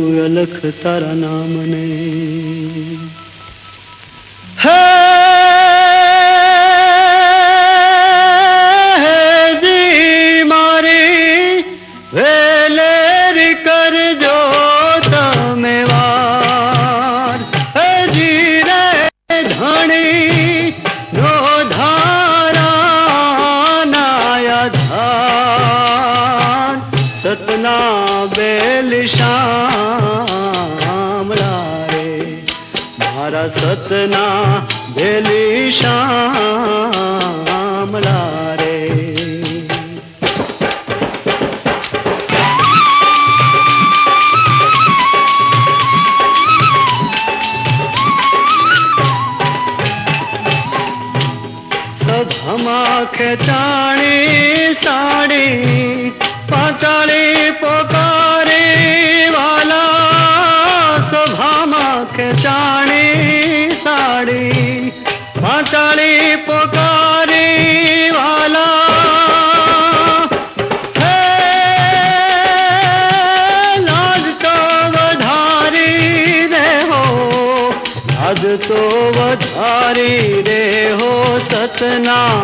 અલખ તારા નામને હે જી મારી વેલેરી કરજો તમે વાર હે જી રે ધણી નો ધારા નાયા સતના બેલ શામળા રે મારા સતના બેલી શામળા રે સભામાં ખેચાણી સાડી પાતાળી પોકારે વાલા સભામાં ખેચાણી સાડી પાતાળી પોકારે વાલા હે લાજ તો વધારી રે હો લાજ તો વધારી રે હો સતના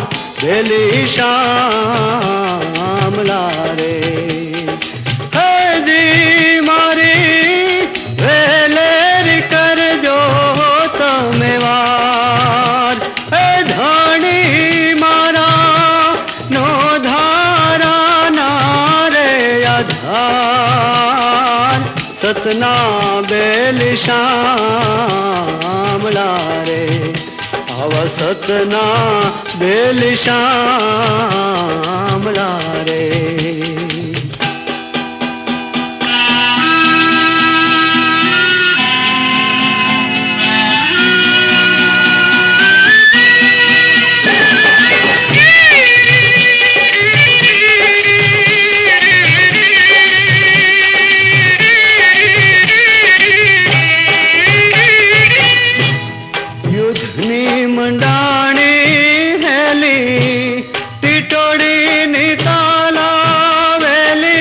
બેલી શામળા રે હે જી મારી વેલેરી કરજો તમે વાર હે ધણી મારા નો ધારા ના રે આધાર સતના બેલી શામળા રે આવા સતના બેલ શામળા રે યુદ્ધની મંડાણી હેલી ટીટોડીની તાલાવેલી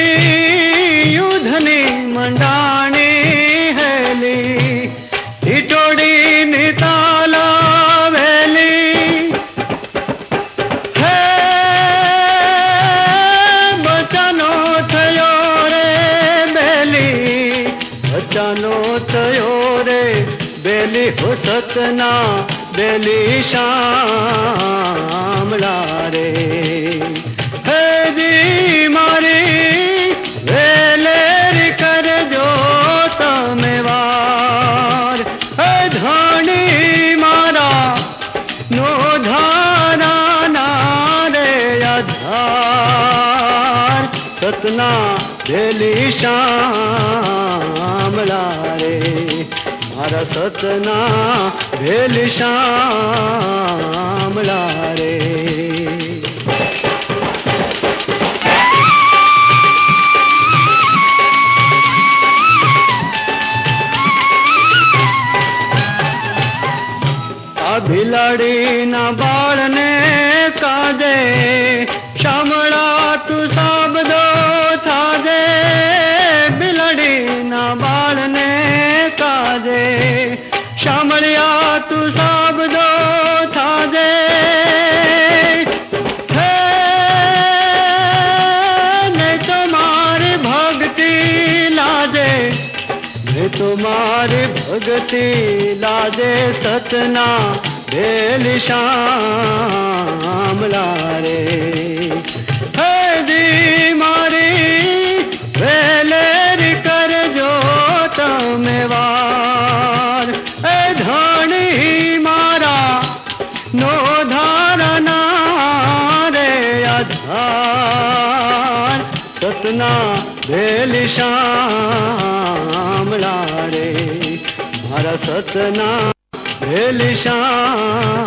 યુદ્ધની મંડાણી હેલી ટીટોડીની તાલાવેલી હે બચાનો થયો રે બેલી બચાનો થયો રે બેલી હો સતના બેલી શામળા રે હે જી મારી વેલેરી કરજો તમે વાર હે ધણી મારા નો ધારા ના રે આધાર સતના બેલી શામળા રે મારા સતના ભેલ શામળા રે આ ભિલાડીના બાળને કાજે શામળા તું સાબદો થાજે બિલાડીના બાળને કાજે શામળિયા તું સાબદો થાજે હે નહીં તો મારી ભક્તિ લાજે નહીં તો મારી ભક્તિ લાજે સતના બેલ શામળા રે હે જી મારી વેલેરી કરજો તમે વાર હે ધણી મારા નો ધારા રે આધાર સતના બેલ શામળા રે મારા સતના બેલ શામળા